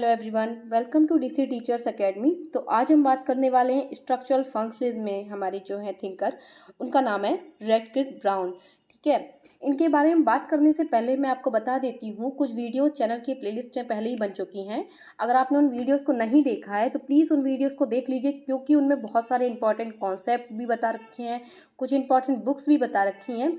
Hello everyone, welcome to DC teachers academy. तो आज हम बात करने वाले हैं स्ट्रक्चरल फंक्शनलिज्म में हमारे जो हैं थिंकर, उनका नाम है रेडक्लिफ ब्राउन। ठीक है, इनके बारे में बात करने से पहले मैं आपको बता देती हूँ, कुछ वीडियोस चैनल की प्लेलिस्ट में पहले ही बन चुकी हैं। अगर आपने उन वीडियोस को नहीं देखा है तो प्लीज़ उन वीडियोस को देख लीजिए, क्योंकि उनमें बहुत सारे इंपॉर्टेंट कॉन्सेप्ट भी बता रखे हैं, कुछ इंपॉर्टेंट बुक्स भी बता रखी हैं।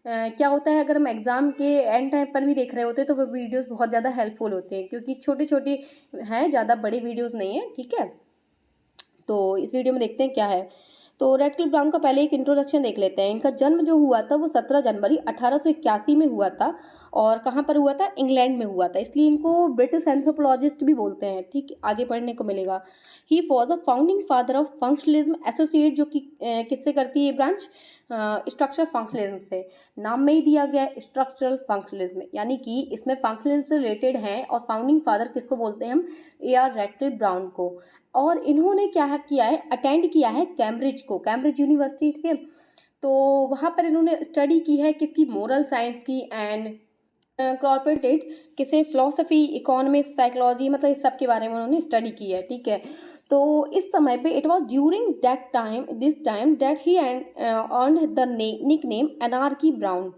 क्या होता है, अगर हम एग्ज़ाम के एंड टाइम पर भी देख रहे होते हैं तो वो वीडियोस बहुत ज़्यादा हेल्पफुल होते हैं, क्योंकि छोटे छोटे हैं, ज़्यादा बड़ी वीडियोस नहीं है। ठीक है, तो इस वीडियो में देखते हैं क्या है। तो रेडक्लिफ ब्राउन का पहले एक इंट्रोडक्शन देख लेते हैं। इनका जन्म जो हुआ था वो 17 जनवरी 1881 में हुआ था। और कहाँ पर हुआ था? इंग्लैंड में हुआ था, इसलिए इनको ब्रिटिश एंथ्रोपोलॉजिस्ट भी बोलते हैं। ठीक, आगे पढ़ने को मिलेगा। He was a founding father of functionalism associate, जो कि किससे करती है ब्रांच? स्ट्रक्चरल फंक्शनलिज्म से। नाम में ही दिया गया है स्ट्रक्चरल फंक्शनलिज्म, यानी कि इसमें फंक्शनलिज्म से रिलेटेड हैं। और फाउंडिंग फादर किसको बोलते हैं हम? ए.आर. रेडक्लिफ ब्राउन को। और इन्होंने क्या किया है? अटेंड किया है कैम्ब्रिज को, कैम्ब्रिज यूनिवर्सिटी। ठीक है, तो वहाँ पर इन्होंने स्टडी की है किसकी? मोरल साइंस की एंड कॉर्पोरेटेड किसे? फिलोसफी, इकोनॉमिक्स, साइकोलॉजी, मतलब इस सब के बारे में उन्होंने स्टडी की है। ठीक है, तो इस समय पे it was during that time this time that he earned the nickname anarchy Brown.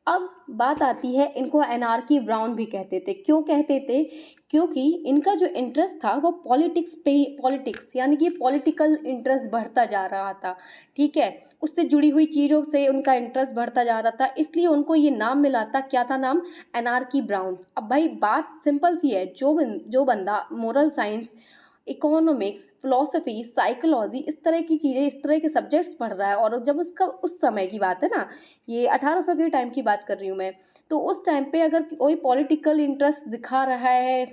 अब बात आती है, इनको एनार्की ब्राउन भी कहते थे। क्यों कहते थे? क्योंकि इनका जो इंटरेस्ट था वो पॉलिटिक्स पे, पॉलिटिक्स यानी कि पॉलिटिकल इंटरेस्ट बढ़ता जा रहा था। ठीक है, उससे जुड़ी हुई चीज़ों से उनका इंटरेस्ट बढ़ता जा रहा था, इसलिए उनको ये नाम मिला था। क्या था नाम? Anarchy Brown. अब भाई बात सिंपल सी है, जो बंदा moral science, economics, philosophy, psychology, इस तरह की चीज़ें, इस तरह के सब्जेक्ट्स पढ़ रहा है, और जब उसका उस समय की बात है ना, ये 1800 के टाइम की बात कर रही हूँ मैं, तो उस टाइम पे अगर कोई पॉलिटिकल इंटरेस्ट दिखा रहा है,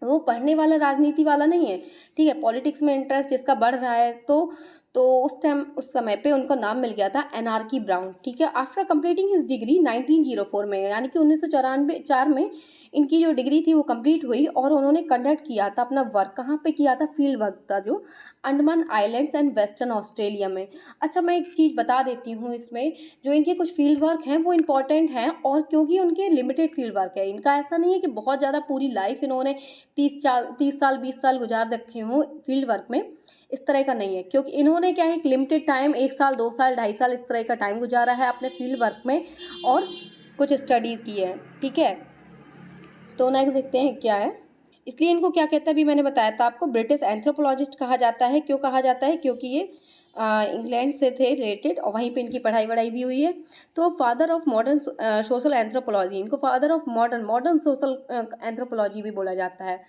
वो पढ़ने वाला, राजनीति वाला नहीं है। ठीक है, पॉलिटिक्स में इंटरेस्ट जिसका बढ़ रहा है, तो उस टाइम, उस समय पे उनका नाम मिल गया था एनार्की ब्राउन। ठीक है, आफ्टर कंप्लीटिंग हिज डिग्री 1904 में, यानी कि 1994 में इनकी जो डिग्री थी वो कंप्लीट हुई, और उन्होंने कंडक्ट किया था अपना वर्क। कहाँ पे किया था? फील्ड वर्क था, जो Andaman islands and western Australia में। अच्छा, मैं एक चीज़ बता देती हूँ इसमें, जो इनके कुछ फील्ड वर्क हैं वो इंपॉर्टेंट हैं, और क्योंकि उनके लिमिटेड फील्ड वर्क है, इनका ऐसा नहीं है कि बहुत ज़्यादा पूरी लाइफ इन्होंने 30 साल 20 साल गुजार रखे हों फील्ड वर्क में, इस तरह का नहीं है। क्योंकि इन्होंने क्या है, एक लिमिटेड टाइम, 1 साल 2 साल 2.5 साल इस तरह का टाइम गुजारा है अपने फील्ड वर्क में, और कुछ स्टडीज़ की है। ठीक है, तो नेक्स्ट देखते हैं क्या है। इसलिए इनको क्या कहता है, अभी मैंने बताया था आपको, ब्रिटिश एंथ्रोपोलॉजिस्ट कहा जाता है। क्यों कहा जाता है? क्योंकि ये इंग्लैंड से थे रिलेटेड, और वहीं पे इनकी पढ़ाई वढ़ाई भी हुई है। तो father of modern social anthropology, इनको father of modern social anthropology भी बोला जाता है।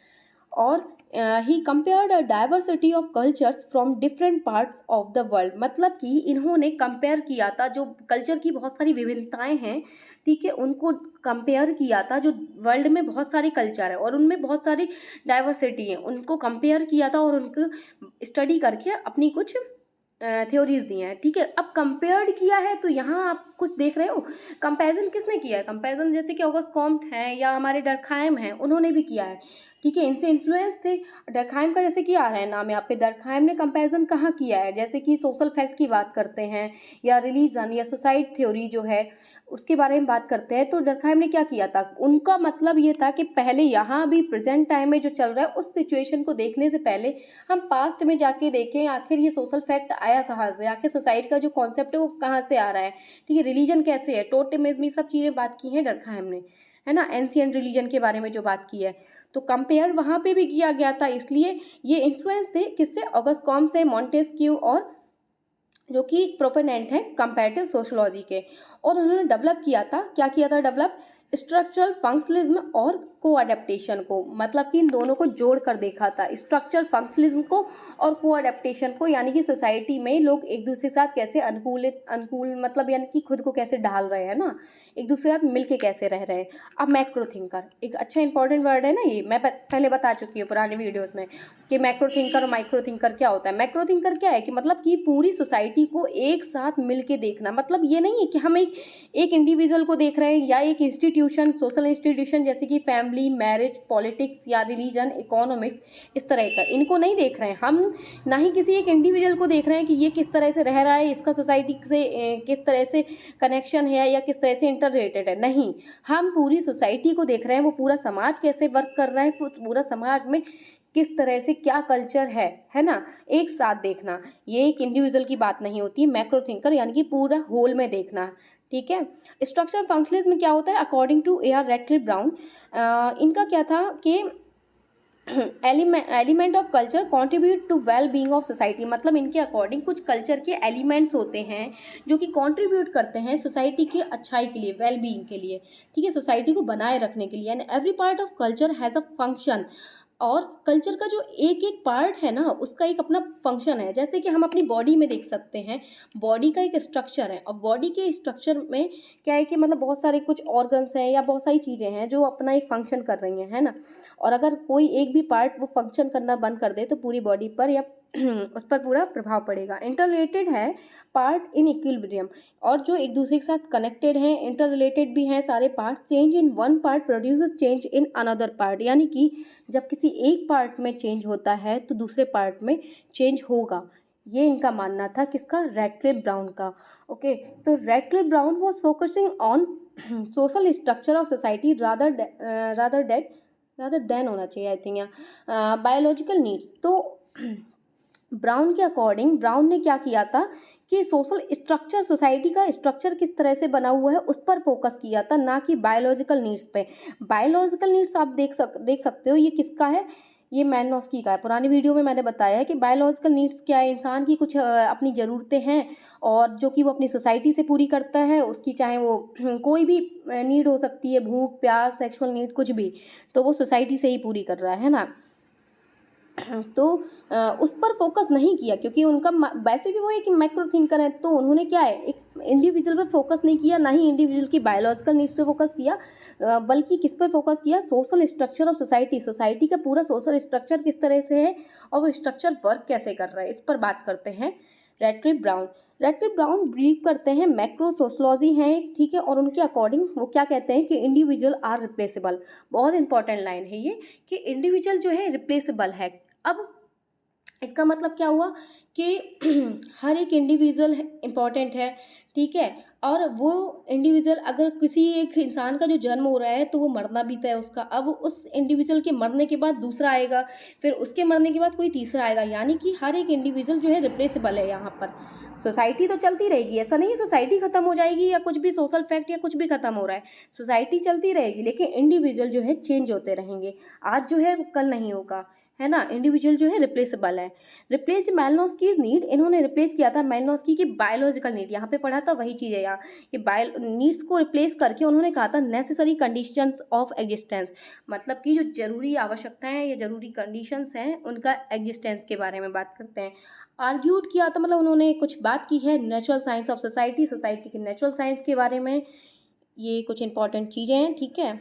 और he compared a diversity of cultures from different parts of the world, मतलब कि इन्होंने कंपेयर किया था जो कल्चर की बहुत सारी विभिन्नताएं हैं। ठीक है, उनको कंपेयर किया था, जो वर्ल्ड में बहुत सारी कल्चर है और उनमें बहुत सारी डाइवर्सिटी है, उनको कंपेयर किया था, और उनको स्टडी करके अपनी कुछ थ्योरीज दी हैं। ठीक है, अब कंपेयर्ड किया है, तो यहाँ आप कुछ देख रहे हो, कंपैरिजन किसने किया है? कंपैरिजन जैसे कि ऑगस्ट कॉम्ट हैं या हमारे डर्कहाइम हैं, उन्होंने भी किया है। ठीक है, इनसे इन्फ्लुएंस थे। डर्कहाइम का जैसे कि आ रहा है नाम यहाँ पे, डर्कहाइम ने कंपैरिजन कहाँ किया है? जैसे कि सोशल फैक्ट की बात करते हैं, या रिलीजन या सोसाइटी थ्योरी जो है उसके बारे में बात करते हैं, तो डर्कहाइम ने क्या किया था? उनका मतलब ये था कि पहले यहाँ भी प्रेजेंट टाइम में जो चल रहा है उस सिचुएशन को देखने से पहले हम पास्ट में जाके देखें, आखिर ये सोशल फैक्ट आया कहाँ से, आखिर सोसाइटी का जो कॉन्सेप्ट है वो कहाँ से आ रहा है। ठीक है, रिलीजन कैसे है, टोटेमिज्म, ये सब चीज़ें बात की हैं डर्कहाइम ने, है ना, एंशिएंट रिलीजन के बारे में जो बात की है। तो कंपेयर वहाँ पे भी किया गया था, इसलिए ये इन्फ्लुएंस थे किससे? ऑगस्ट कॉम्ट से, मॉन्टेस्क्यू, और जो कि एक प्रोपोनेंट है कंपैरेटिव सोशियोलॉजी के। और उन्होंने डेवलप किया था, क्या किया था डेवलप? स्ट्रक्चरल फंक्शनलिज्म और को अडेप्टेशन को, मतलब कि इन दोनों को जोड़ कर देखा था, स्ट्रक्चरल फंक्शनलिज्म को और को अडेप्टेशन को, यानी कि सोसाइटी में लोग एक दूसरे के साथ कैसे अनुकूल मतलब यानी कि खुद को कैसे ढाल रहे हैं ना, एक दूसरे के साथ मिलके कैसे रह रहे हैं। अब मैक्रो थिंकर एक अच्छा इंपॉर्टेंट वर्ड है ना, ये मैं पहले बता चुकी हूँ पुराने वीडियोज़ में, कि मैक्रो थिंकर और माइक्रो थिंकर क्या होता है। मैक्रो थिंकर क्या है कि मतलब कि पूरी सोसाइटी को एक साथ मिल के देखना, मतलब ये नहीं है कि हम एक इंडिविजुअल को देख रहे हैं या एक इंस्टीट्यूट इंस्टीट्यूशन, सोशल इंस्टीट्यूशन जैसे कि फैमिली, मैरिज, पॉलिटिक्स या रिलीजन, इकोनॉमिक्स, इस तरह का इनको नहीं देख रहे हैं हम। ना ही किसी एक इंडिविजुअल को देख रहे हैं कि ये किस तरह से रह रहा है, इसका सोसाइटी से किस तरह से कनेक्शन है या किस तरह से इंटर रिलेटेड है। नहीं, हम पूरी सोसाइटी को देख रहे हैं, वो पूरा समाज कैसे वर्क कर रहा है, पूरा समाज में किस तरह से क्या कल्चर है ना, एक साथ देखना। ये एक इंडिविजुअल की बात नहीं होती है, मैक्रो थिंकर यानी कि पूरा होल में देखना। ठीक है। स्ट्रक्चरल फंक्शनलिज्म में क्या होता है, according to A.R. Radcliffe brown, इनका क्या था कि element of culture contribute to well being of society, मतलब इनके अकॉर्डिंग कुछ कल्चर के एलिमेंट्स होते हैं जो कि कॉन्ट्रीब्यूट करते हैं सोसाइटी की अच्छाई के लिए, वेल बीइंग के लिए। ठीक है, सोसाइटी को बनाए रखने के लिए। And every part of culture has a function, और कल्चर का जो एक एक पार्ट है ना, उसका एक अपना फंक्शन है। जैसे कि हम अपनी बॉडी में देख सकते हैं, बॉडी का एक स्ट्रक्चर है, और बॉडी के स्ट्रक्चर में क्या है कि मतलब बहुत सारे कुछ ऑर्गन्स हैं या बहुत सारी चीज़ें हैं जो अपना एक फंक्शन कर रही हैं, है ना। और अगर कोई एक भी पार्ट वो फंक्शन करना बंद कर दे तो पूरी बॉडी पर या उस पर पूरा प्रभाव पड़ेगा। इंटर रिलेटेड है पार्ट इन इक्विलिब्रियम, और जो एक दूसरे के साथ कनेक्टेड हैं, इंटर रिलेटेड भी हैं सारे part. Change in one part produces change in another part, यानी कि जब किसी एक पार्ट में चेंज होता है तो दूसरे पार्ट में चेंज होगा। ये इनका मानना था, किसका, रेडक्लिफ ब्राउन का। ओके, तो Radcliffe Brown was focusing on social structure of society rather than होना चाहिए आई थिंक, या बायोलॉजिकल नीड्स। तो ब्राउन के अकॉर्डिंग ब्राउन ने क्या किया था कि सोशल स्ट्रक्चर, सोसाइटी का स्ट्रक्चर किस तरह से बना हुआ है उस पर फोकस किया था, ना कि बायोलॉजिकल नीड्स पे। बायोलॉजिकल नीड्स आप देख सकते हो, ये किसका है, ये मैनोस्की का है। पुरानी वीडियो में मैंने बताया है कि बायोलॉजिकल नीड्स क्या है, इंसान की कुछ अपनी ज़रूरतें हैं और जो कि वो अपनी सोसाइटी से पूरी करता है, उसकी चाहे वो कोई भी नीड हो सकती है, भूख, प्यास, सेक्सुअल नीड, कुछ भी, तो वो सोसाइटी से ही पूरी कर रहा है ना। तो उस पर फोकस नहीं किया, क्योंकि उनका वैसे भी वो एक मैक्रो थिंकर है, तो उन्होंने क्या है, एक इंडिविजुअल पर फोकस नहीं किया, ना ही इंडिविजुअल की बायोलॉजिकल नीड्स पे फोकस किया, बल्कि किस पर फोकस किया, social structure of society, society का पूरा सोशल स्ट्रक्चर किस तरह से है और वो स्ट्रक्चर वर्क कैसे कर रहा है, इस पर बात करते हैं रेडक्लिफ ब्राउन बिलीव करते हैं मैक्रो सोशलॉजी है, ठीक है, और उनके अकॉर्डिंग वो क्या कहते हैं कि इंडिविजुअल आर रिप्लेसेबल। बहुत इंपॉर्टेंट लाइन है ये, कि इंडिविजुअल जो है रिप्लेसेबल है। अब इसका मतलब क्या हुआ कि हर एक इंडिविजुअल इम्पॉर्टेंट है, ठीक है, और वो इंडिविजुअल, अगर किसी एक इंसान का जो जन्म हो रहा है तो वो मरना भी तय है उसका। अब उस इंडिविजुअल के मरने के बाद दूसरा आएगा, फिर उसके मरने के बाद कोई तीसरा आएगा, यानी कि हर एक इंडिविजुअल जो है रिप्लेसेबल है। यहाँ पर सोसाइटी तो चलती रहेगी, ऐसा नहीं है सोसाइटी ख़त्म हो जाएगी या कुछ भी सोशल फैक्ट या कुछ भी ख़त्म हो रहा है, सोसाइटी चलती रहेगी, लेकिन इंडिविजुअल जो है चेंज होते रहेंगे। आज जो है वो कल नहीं होगा, है ना। इंडिविजुअल जो है रिप्लेसेबल है। रिप्लेस मैलिनोव्स्कीज नीड, इन्होंने रिप्लेस किया था मैलिनोव्स्की की बायोलॉजिकल नीड, यहाँ पे पढ़ा था वही चीज़ है यहाँ, ये बायो नीड्स को रिप्लेस करके उन्होंने कहा था नेसेसरी कंडीशंस ऑफ एग्जिस्टेंस, मतलब कि जो जरूरी आवश्यकताएं हैं या जरूरी कंडीशंस हैं उनका एग्जिस्टेंस के बारे में बात करते हैं। आर्ग्यूड किया था, मतलब उन्होंने कुछ बात की है natural science of society, society के नेचुरल साइंस के बारे में। ये कुछ इंपॉर्टेंट चीज़ें हैं, ठीक है।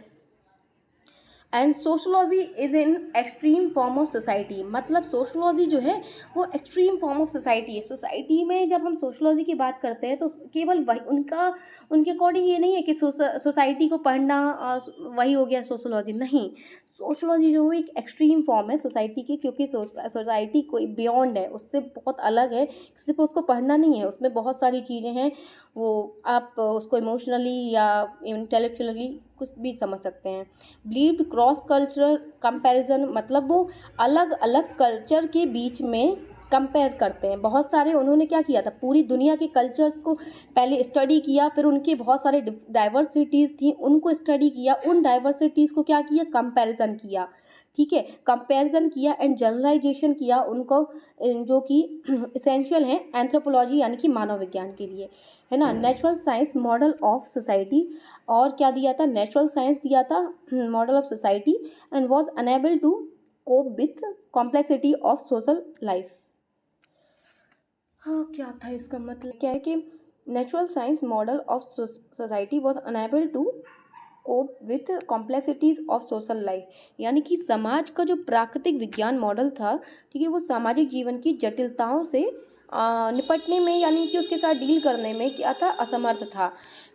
And sociology is in extreme form of society, मतलब सोशलॉजी जो है वो एक्सट्रीम फॉर्म ऑफ सोसाइटी है। सोसाइटी में जब हम सोशलॉजी की बात करते हैं तो केवल वही उनके अकॉर्डिंग ये नहीं है कि सोसाइटी को पढ़ना वही हो गया सोशलॉजी, नहीं। सोशलॉजी जो है एक एक्सट्रीम फॉर्म है सोसाइटी की, क्योंकि सोसाइटी कोई बियॉन्ड है, उससे बहुत अलग है, सिर्फ उसको पढ़ना नहीं है, उसमें बहुत सारी चीज़ें हैं, वो आप उसको इमोशनली या इंटेलेक्चुअली कुछ भी समझ सकते हैं। बिलीव्ड क्रॉस कल्चरल कंपैरिजन, मतलब वो अलग अलग कल्चर के बीच में कंपेयर करते हैं। बहुत सारे उन्होंने क्या किया था, पूरी दुनिया के कल्चर्स को पहले स्टडी किया, फिर उनके बहुत सारे डाइवर्सिटीज़ थी उनको स्टडी किया, उन डाइवर्सिटीज़ को क्या किया, कंपैरिजन किया, ठीक है, कंपैरिजन किया एंड जनरलाइजेशन किया उनको, जो कि इसेंशियल है एंथ्रोपोलॉजी यानी कि मानव विज्ञान के लिए, है ना। Natural science model of society, और क्या दिया था, नेचुरल साइंस दिया था model of society, and was unable to cope with complexity of social life. हाँ, क्या था इसका मतलब, क्या है कि natural science model of society was unable to cope with complexities of social life, यानी कि समाज का जो प्राकृतिक विज्ञान मॉडल था, ठीक है, वो सामाजिक जीवन की जटिलताओं से निपटने में, यानी कि उसके साथ डील करने में क्या था, असमर्थ था।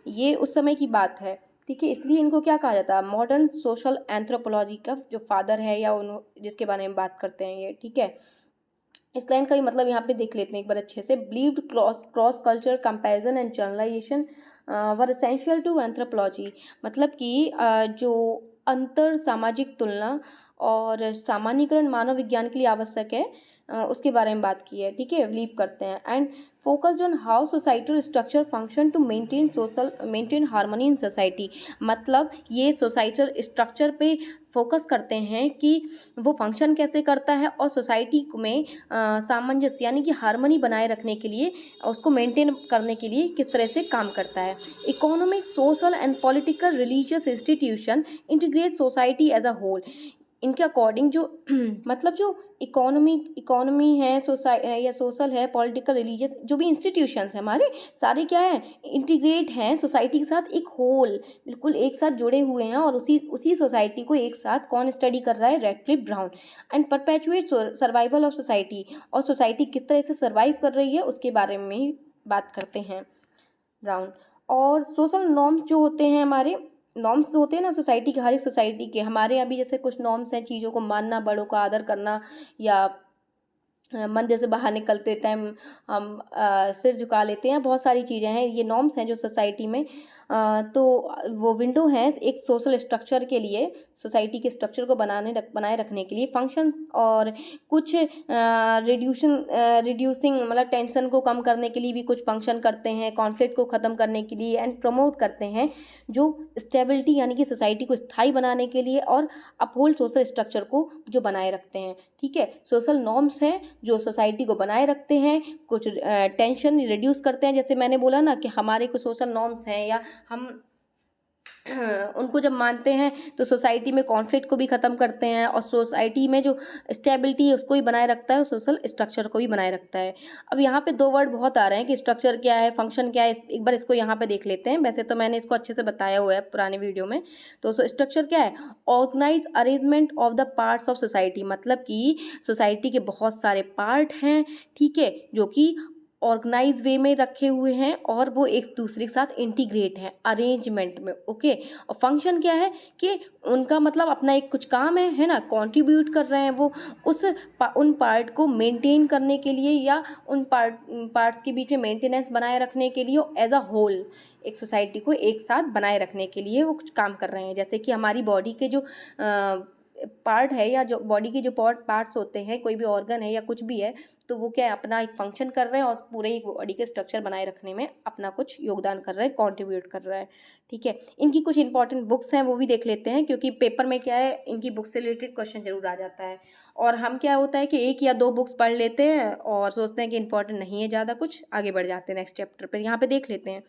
ये उस समय की बात है, ठीक है, इसलिए इनको क्या कहा जाता है, मॉडर्न सोशल एंथ्रोपोलॉजी का जो फादर है या उन जिसके बारे में बात करते हैं ये। ठीक है, इस लाइन का भी मतलब यहाँ पे देख लेते हैं एक बार अच्छे से। Believed cross culture comparison and generalisation were essential to anthropology, मतलब कि जो अंतर सामाजिक तुलना और सामान्यीकरण मानव विज्ञान के लिए आवश्यक है, उसके बारे में बात की है। ठीक है, बिलीव करते हैं। And focused on how societal structure function to maintain harmony in society, मतलब ये सोसाइटल स्ट्रक्चर पे फोकस करते हैं कि वो फंक्शन कैसे करता है और सोसाइटी में सामंजस्य यानी कि हार्मनी बनाए रखने के लिए, उसको मेंटेन करने के लिए किस तरह से काम करता है। Economic, social and political, religious institution integrate society as a whole. इनके अकॉर्डिंग जो मतलब जो इकोनॉमी है, या सोशल है, पॉलिटिकल, रिलीजियस, जो भी इंस्टीट्यूशंस हैं हमारे, सारे क्या है, इंटीग्रेट हैं सोसाइटी के साथ, एक होल, बिल्कुल एक साथ जुड़े हुए हैं। और उसी सोसाइटी को एक साथ कौन स्टडी कर रहा है, Radcliffe Brown. And perpetuate survival of society, और सोसाइटी किस तरह से सर्वाइव कर रही है उसके बारे में ही बात करते हैं ब्राउन। और सोशल नॉर्म्स जो होते हैं, हमारे नॉर्म्स होते हैं ना सोसाइटी के, हर एक सोसाइटी के, हमारे यहाँ भी जैसे कुछ नॉर्म्स हैं, चीज़ों को मानना, बड़ों का आदर करना, या मंदिर से बाहर निकलते टाइम हम सिर झुका लेते हैं, बहुत सारी चीज़ें हैं, ये नॉर्म्स हैं जो सोसाइटी में। तो वो विंडो है एक सोशल स्ट्रक्चर के लिए, सोसाइटी के स्ट्रक्चर को बनाए रखने के लिए। फंक्शन और कुछ रिड्यूसिंग मतलब टेंशन को कम करने के लिए भी कुछ फंक्शन करते हैं, कॉन्फ्लिक्ट को ख़त्म करने के लिए, एंड प्रमोट करते हैं जो स्टेबिलिटी यानी कि सोसाइटी को स्थायी बनाने के लिए, और अपहोल्ड सोशल स्ट्रक्चर को जो बनाए रखते हैं। ठीक है, सोशल नॉर्म्स हैं जो सोसाइटी को बनाए रखते हैं, कुछ टेंशन रिड्यूस करते हैं। जैसे मैंने बोला ना कि हमारे कुछ सोशल नॉर्म्स हैं, या हम उनको जब मानते हैं तो सोसाइटी में कॉन्फ्लिक्ट को भी ख़त्म करते हैं, और सोसाइटी में जो स्टेबिलिटी है उसको भी बनाए रखता है, और सोशल स्ट्रक्चर को भी बनाए रखता है। अब यहाँ पे दो वर्ड बहुत आ रहे हैं कि स्ट्रक्चर क्या है, फंक्शन क्या है, एक बार इसको यहाँ पे देख लेते हैं। वैसे तो मैंने इसको अच्छे से बताया हुआ है पुराने वीडियो में। तो स्ट्रक्चर क्या है, organise arrangement of the parts of society, मतलब कि सोसाइटी के बहुत सारे पार्ट हैं, ठीक है, जो कि ऑर्गेनाइज वे में रखे हुए हैं, और वो एक दूसरे के साथ इंटीग्रेट हैं अरेंजमेंट में। ओके, और फंक्शन क्या है कि उनका मतलब अपना एक कुछ काम है ना, कंट्रीब्यूट कर रहे हैं वो उन पार्ट को मेंटेन करने के लिए, या उन पार्ट्स के बीच में मेंटेनेंस बनाए रखने के लिए, एज अ होल एक सोसाइटी को एक साथ बनाए रखने के लिए वो कुछ काम कर रहे हैं। जैसे कि हमारी बॉडी के जो पार्ट है, या जो बॉडी के जो पार्ट्स होते हैं, कोई भी ऑर्गन है या कुछ भी है, तो वो क्या है, अपना एक फंक्शन कर रहे हैं, और पूरे एक बॉडी के स्ट्रक्चर बनाए रखने में अपना कुछ योगदान कर रहे हैं, कंट्रीब्यूट कर रहा है। ठीक है, इनकी कुछ इंपॉर्टेंट बुक्स हैं वो भी देख लेते हैं, क्योंकि पेपर में क्या है, इनकी बुक से रिलेटेड क्वेश्चन जरूर आ जाता है। और हम क्या होता है कि एक या दो बुक्स पढ़ लेते हैं और सोचते हैं कि इंपॉर्टेंट नहीं है ज़्यादा कुछ, आगे बढ़ जाते हैं नेक्स्ट चैप्टर पर। यहाँ पे देख लेते हैं।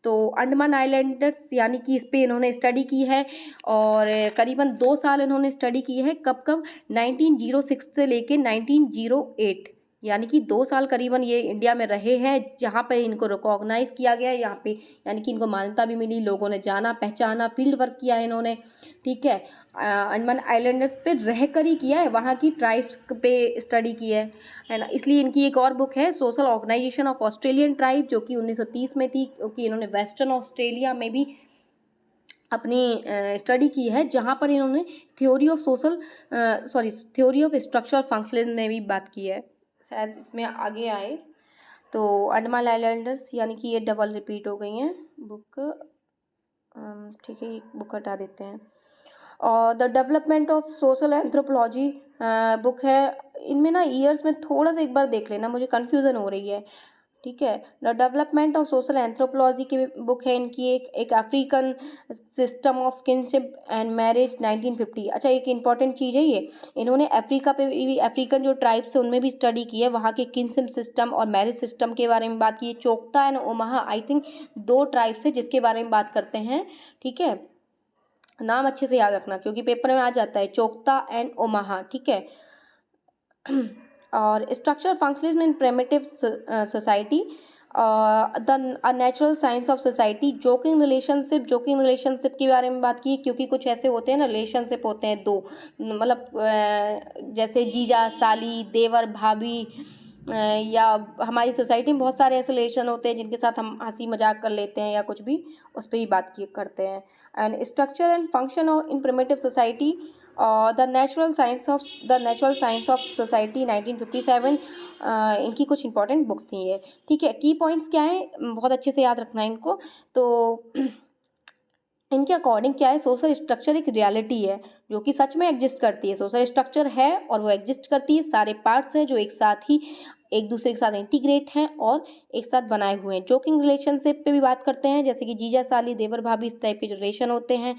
तो अंडमान आइलैंडर्स यानी कि इस पर इन्होंने स्टडी की है, और करीबन 2 साल इन्होंने स्टडी की है। कब 1906 से लेके 1908, यानी कि 2 साल करीबन ये इंडिया में रहे हैं, जहाँ पर इनको रिकॉग्नाइज़ किया गया है यहाँ पे, यानी कि इनको मान्यता भी मिली, लोगों ने जाना पहचाना, फील्ड वर्क किया है इन्होंने। ठीक है, अंडमान आइलैंडर्स पे रह कर ही किया है, वहाँ की ट्राइब्स पे स्टडी की है ना। इसलिए इनकी एक और बुक है, social organisation of Australian tribe, जो कि 1930 में थी, क्योंकि इन्होंने वेस्टर्न ऑस्ट्रेलिया में भी अपनी स्टडी की है, जहाँ पर इन्होंने थ्योरी ऑफ स्ट्रक्चरल फंक्शनलिज्म में भी बात की है, शायद इसमें आगे आए। तो अंडमान आइलैंडर्स यानी कि ये डबल रिपीट हो गई हैं बुक। ठीक है, एक बुक हटा देते हैं। और the development of social anthropology book है। इनमें ना ईयर्स में थोड़ा सा एक बार देख लेना, मुझे कन्फ्यूज़न हो रही है। ठीक है, the development of social anthropology की बुक है इनकी, एक African system of kinship and marriage 1950। अच्छा, एक इंपॉर्टेंट चीज़ है ये, इन्होंने अफ्रीका पे भी, अफ्रीकन जो ट्राइब्स है उनमें भी स्टडी की है, वहाँ के किनशिप सिस्टम और मैरिज सिस्टम के बारे में बात की है। Choctaw and Omaha, I think 2 tribes है जिसके बारे में बात करते हैं। ठीक है, नाम अच्छे से याद रखना क्योंकि पेपर में आ जाता है, चोक्ता एंड ओमाहा। ठीक है, और structure functionalism in primitive society, the natural science of society, joking relationship के बारे में बात की, क्योंकि कुछ ऐसे होते हैं ना रिलेशनशिप होते हैं 2, मतलब जैसे जीजा साली, देवर भाभी, या हमारी सोसाइटी में बहुत सारे ऐसे रिलेशन होते हैं जिनके साथ हम हंसी मजाक कर लेते हैं या कुछ भी, उस पर भी बात करते हैं। And structure and function of in primitive society, the natural science of society 1957, इनकी कुछ इंपॉर्टेंट बुक्स थी ये, ठीक है। की पॉइंट्स क्या हैं, बहुत अच्छे से याद रखना है इनको। तो इनके अकॉर्डिंग क्या है, सोशल स्ट्रक्चर एक रियलिटी है जो कि सच में एग्जिस्ट करती है। सोशल स्ट्रक्चर है और वो एग्जिस्ट करती है, सारे पार्ट्स हैं जो एक साथ ही एक दूसरे के साथ इंटीग्रेट हैं और एक साथ बनाए हुए हैं। जोकिंग रिलेशनशिप पे भी बात करते हैं, जैसे कि जीजा साली, देवर भाभी, इस टाइप के जो रिलेशन होते हैं।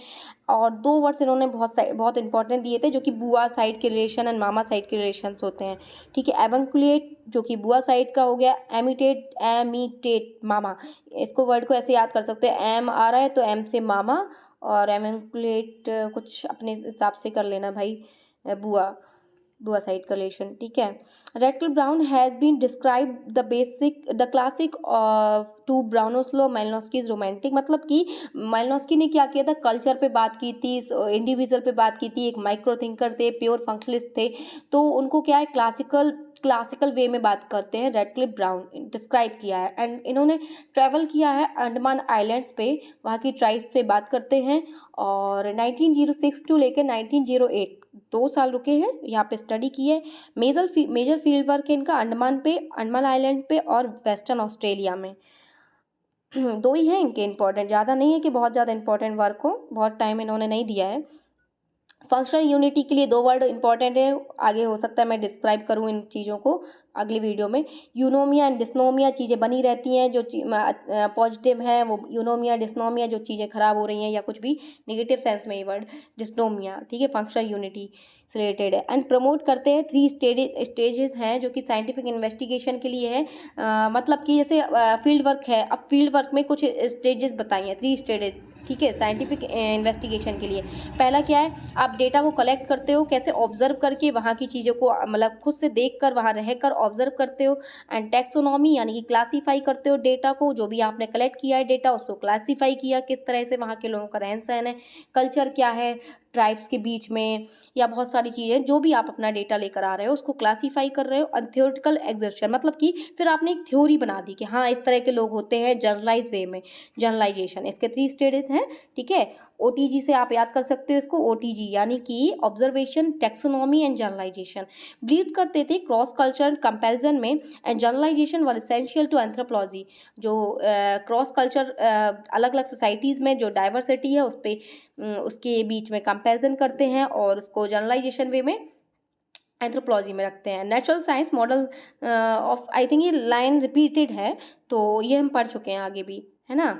और 2 वर्ड्स इन्होंने बहुत इंपॉर्टेंट दिए थे, जो कि बुआ साइड के रिलेशन एंड मामा साइड के रिलेशंस होते हैं, ठीक है। एवंकुलेट जो कि बुआ साइड का हो गया, एमिटेट मामा, इसको वर्ड को ऐसे याद कर सकते हैं, एम आ रहा है तो एम से मामा, और एवंकुलेट कुछ अपने हिसाब से कर लेना भाई, बुआ साइड का रिलेशन, ठीक है। Radcliffe Brown has been describe the classic to Bronislaw Malinowski's romantic, मतलब कि मालिनोव्स्की ने क्या किया था, कल्चर पे बात की थी, इंडिविजुअल पे बात की थी, एक माइक्रो थिंकर थे, प्योर फंक्शनलिस्ट थे, तो उनको क्या है क्लासिकल वे में बात करते हैं। रेडक्लिफ ब्राउन डिस्क्राइब किया है, एंड इन्होंने ट्रैवल किया है अंडमान आइलैंड्स पे, वहाँ की ट्राइब्स पे बात करते हैं। और 1906 टू लेकर 1908 2 साल रुके हैं, यहाँ पे स्टडी की है। मेजर फील्ड वर्क है इनका अंडमान आइलैंड पे और वेस्टर्न ऑस्ट्रेलिया में। 2 ही हैं इनके इंपॉर्टेंट, ज़्यादा नहीं है कि बहुत ज़्यादा इंपॉर्टेंट वर्क हो, बहुत टाइम इन्होंने नहीं दिया है। फंक्शनल यूनिटी के लिए 2 वर्ड इंपॉर्टेंट है, आगे हो सकता है मैं डिस्क्राइब करूँ इन चीज़ों को अगली वीडियो में। यूनोमिया एंड डिस्नोमिया, चीज़ें बनी रहती हैं, जो पॉजिटिव हैं वो यूनोमिया, डिस्नोमिया जो चीज़ें खराब हो रही हैं या कुछ भी नेगेटिव सेंस में ये वर्ड डिस्नोमिया, ठीक है, फंक्शनल यूनिटी से रिलेटेड है। एंड प्रमोट करते हैं 3 स्टेजेस हैं जो कि साइंटिफिक इन्वेस्टिगेशन के लिए है, मतलब कि जैसे फील्ड वर्क है, अब फील्ड वर्क में कुछ स्टेजेस बताई हैं, 3 स्टेजेस, ठीक है, साइंटिफिक इन्वेस्टिगेशन के लिए। पहला क्या है, आप डेटा को कलेक्ट करते हो, कैसे ऑब्जर्व करके वहाँ की चीज़ों को मतलब खुद से देखकर वहाँ रहकर ऑब्जर्व करते हो। एंड टैक्सोनॉमी यानी कि क्लासीफाई करते हो डेटा को, जो भी आपने कलेक्ट किया है डेटा उसको क्लासीफाई किया, किस तरह से वहाँ के लोगों का रहन सहन है, कल्चर क्या है ट्राइब्स के बीच में, या बहुत सारी चीज़ें जो भी आप अपना डेटा लेकर आ रहे हो उसको क्लासीफाई कर रहे हो। एंड थ्योरेटिकल एक्सर्शन, मतलब कि फिर आपने एक थ्योरी बना दी कि हाँ इस तरह के लोग होते हैं, जनरलाइज वे में, जनरलाइजेशन। इसके 3 स्टेजेस हैं, ठीक है। OTG से आप याद कर सकते हो इसको, OTG यानी कि observation, taxonomy and generalisation. Believe करते थे क्रॉस कल्चर कंपैरिजन में and generalisation were essential to anthropology, जो क्रॉस कल्चर अलग अलग सोसाइटीज़ में जो डाइवर्सिटी है उस पर उसके बीच में कंपैरिजन करते हैं और उसको जनरलाइजेशन वे में एंथ्रोपोलॉजी में रखते हैं। Natural science model of, I think ये लाइन रिपीटेड है तो ये हम पढ़ चुके हैं आगे भी, है ना।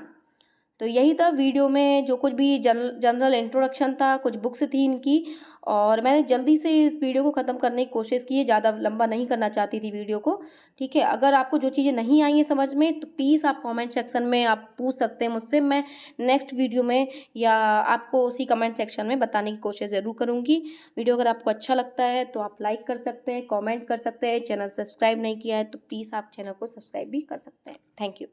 तो यही था वीडियो में जो कुछ भी जनरल इंट्रोडक्शन था, कुछ बुक्स थी इनकी, और मैंने जल्दी से इस वीडियो को ख़त्म करने की कोशिश की है, ज़्यादा लंबा नहीं करना चाहती थी वीडियो को, ठीक है। अगर आपको जो चीज़ें नहीं आई हैं समझ में तो प्लीज़ आप कमेंट सेक्शन में आप पूछ सकते हैं मुझसे, मैं नेक्स्ट वीडियो में या आपको उसी कमेंट सेक्शन में बताने की कोशिश ज़रूर करूँगी। वीडियो अगर आपको अच्छा लगता है तो आप लाइक कर सकते हैं, कॉमेंट कर सकते हैं, चैनल सब्सक्राइब नहीं किया है तो प्लीज़ आप चैनल को सब्सक्राइब भी कर सकते हैं। Thank you.